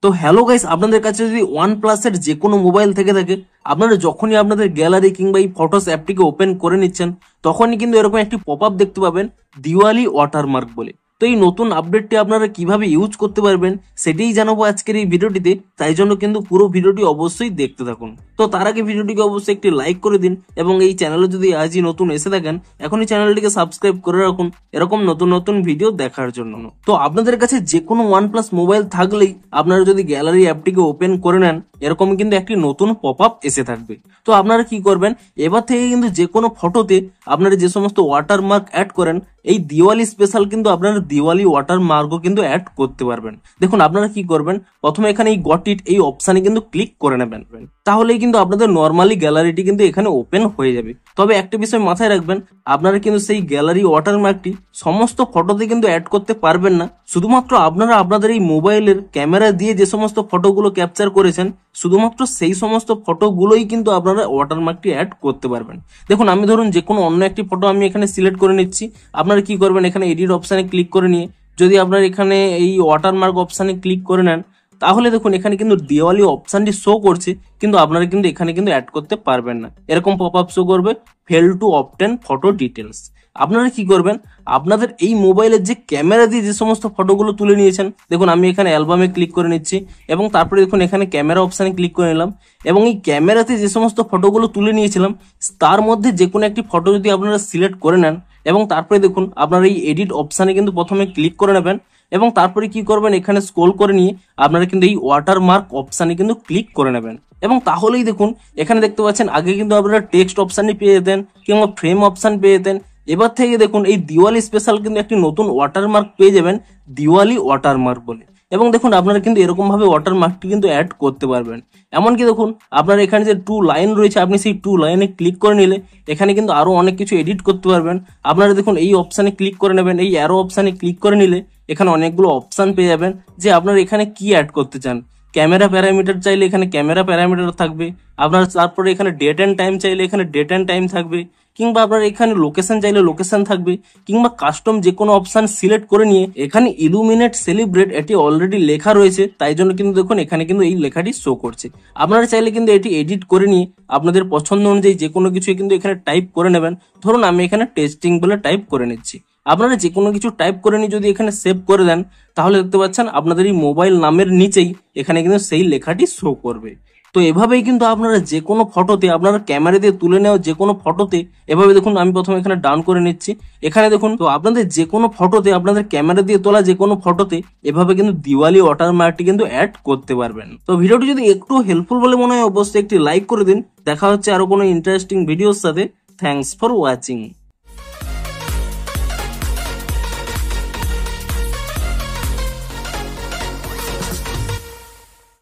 তো hello guys, আপনাদের কাছে যদি OnePlus এর যে কোনো মোবাইল থেকে থাকে, আপনারা যখনই আপনাদের গ্যালারি কিংবা এই ফটোস অ্যাপটিকে ওপেন করে নিচ্ছেন তখনই কিন্তু এরকম একটি পপআপ দেখতে পাবেন দিওয়ালি ওয়াটারমার্ক বলে। তো এই নতুন আপডেটটি আপনারা কিভাবে ইউজ করতে পারবেন সেটাই জানাবো আজকের এই ভিডিওটিতে, তাই জন্য কিন্তু পুরো ভিডিওটি অবশ্যই দেখতে থাকুন। তো তার আগে ভিডিওটিকে অবশ্যই একটি লাইক করে দিন এবং এই চ্যানেলে যদি আজই নতুন এসে থাকেন এখনই চ্যানেলটিকে সাবস্ক্রাইব করে রাখুন এরকম নতুন নতুন ভিডিও দেখার জন্য। তো আপনাদের কাছে যে কোনো OnePlus মোবাইল থাকলেই আপনারা যদি গ্যালারি অ্যাপটিকে ওপেন করে নেন এরকম কিন্তু একটি নতুন পপআপ এসে থাকবে। তো আপনারা কি করবেন, এবার থেকে কিন্তু যে কোনো ফটোতে আপনারা যে সমস্ত ওয়াটারমার্ক অ্যাড করেন এই দিওয়ালি স্পেশাল কিন্তু আপনারা দিওয়ালি ওয়াটারমার্কও কিন্তু অ্যাড করতে পারবেন। দেখুন আপনারা কি করবেন, প্রথমে এখানে এই গট ইট এই অপশানে কিন্তু ক্লিক করে নেবেন, তাহলেই কিন্তু আপনাদের নর্মালি গ্যালারিটি কিন্তু এখানে ওপেন হয়ে যাবে। তবে একটা বিষয় মাথায় রাখবেন, আপনারা কিন্তু সেই গ্যালারি ওয়াটারমার্কটি সমস্ত ফটোতে কিন্তু অ্যাড করতে পারবেন না। শুধুমাত্র আপনারা আপনাদের এই মোবাইলের ক্যামেরা দিয়ে যে সমস্ত ফটোগুলো ক্যাপচার করেছেন শুধুমাত্র সেই সমস্ত ফটোগুলোই কিন্তু আপনারা ওয়াটারমার্কটি অ্যাড করতে পারবেন। দেখুন আমি ধরুন যে কোনো অন্য একটি ফটো আমি এখানে সিলেক্ট করে নিচ্ছি। আপনারা কি করবেন, এখানে এডিট অপশানে ক্লিক করে নিয়ে যদি আপনারা এখানে এই ওয়াটারমার্ক অপশানে ক্লিক করে নেন তাহলে দেখুন এখানে কিন্তু দিওয়ালি অপশানটি শো করছে, কিন্তু আপনারা কিন্তু এখানে কিন্তু অ্যাড করতে পারবেন না। এরকম পপআপ শো করবে fail to obtain photo details. আপনারা কি করবেন, আপনাদের এই মোবাইলের যে ক্যামেরা দিয়ে যে সমস্ত ফটোগুলো তুলে নিয়েছেন, দেখুন আমি এখানে অ্যালবামে ক্লিক করে নিচ্ছি এবং তারপরে দেখুন এখানে ক্যামেরা অপশানে ক্লিক করে নিলাম এবং এই ক্যামেরাতে যে সমস্ত ফটোগুলো তুলে নিয়েছিলাম তার মধ্যে যে কোনো একটি ফটো যদি আপনারা সিলেক্ট করে নেন এবং তারপরে দেখুন আপনারা এই এডিট অপশানে কিন্তু প্রথমে ক্লিক করে নেবেন এবং তারপরে কি করবেন, এখানে স্ক্রল করে নিয়ে আপনারা কিন্তু এই ওয়াটারমার্ক অপশানে কিন্তু ক্লিক করে নেবেন এবং তাহলেই দেখুন এখানে দেখতে পাচ্ছেন আগে কিন্তু আপনারা টেক্সট অপশানটি পেয়ে যেতেন কিংবা ফ্রেম অপশান পেয়ে যেতেন। এবার থেকে দেখুন এই দিওয়ালি স্পেশাল কিন্তু একটি নতুন ওয়াটারমার্ক পেয়ে যাবেন দিওয়ালি ওয়াটারমার্ক বলে। এবং দেখুন আপনারা কিন্তু এরকম ভাবে ওয়াটারমার্কটি কিন্তু অ্যাড করতে পারবেন। এমনকি দেখুন আপনার এখানে যে 2 লাইন রয়েছে আপনি সেই 2 লাইনে ক্লিক করে নিলে এখানে কিন্তু আরো অনেক কিছু এডিট করতে পারবেন। আপনারা দেখুন এই অপশানে ক্লিক করে নেবেন, এই অ্যারো অপশানে ক্লিক করে নিলে এখানে অনেকগুলো অপশান পেয়ে যাবেন যে আপনারা এখানে কি অ্যাড করতে চান। ক্যামেরা প্যারামিটার চাইলে এখানে ক্যামেরা প্যারামিটার থাকবে, আপনার তারপরে এখানে ডেট অ্যান্ড টাইম চাইলে এখানে ডেট অ্যান্ড টাইম থাকবে, কিংবা আপনার এখানে লোকেশন চাইলে লোকেশন থাকবে, কিংবা কাস্টম যে কোনো অপশন সিলেক্ট করে নিয়ে এখানে ইলুমিনেট সেলিব্রেট এটি অলরেডি লেখা রয়েছে, তাই জন্য কিন্তু দেখুন এখানে কিন্তু এই লেখাটি শো করছে। আপনারা চাইলে কিন্তু এটি এডিট করে নিয়ে আপনাদের পছন্দ অনুযায়ী যে কোনো কিছু কিন্তু এখানে টাইপ করে নেবেন। ধরুন আমি এখানে টেস্টিং বলে টাইপ করে নিচ্ছি। আপনারা যে কোনো কিছু টাইপ করে নিয়ে যদি এখানে সেভ করে দেন তাহলে দেখতে পাচ্ছেন আপনাদের এই মোবাইল নামের নিচেই এখানে কিন্তু সেই লেখাটি শো করবে। তো এভাবেই কিন্তু আপনারা যে কোনো ফটোতে আপনারা ক্যামেরা দিয়ে তুলে নেওয়া যে কোনো ফটোতে এভাবে দেখুন আমি প্রথমে এখানে ডাউন করে নিচ্ছি। এখানে দেখুন তো আপনাদের যে কোনো ফটোতে আপনাদের ক্যামেরা দিয়ে তোলা যে কোনো ফটোতে এভাবে কিন্তু দিওয়ালি ওয়াটারমার্কটি কিন্তু অ্যাড করতে পারবেন। তো ভিডিওটি যদি একটু হেল্পফুল বলে মনে হয় অবশ্যই একটি লাইক করে দিন। দেখা হচ্ছে আরো কোনো ইন্টারেস্টিং ভিডিওর সাথে। Thanks for watching.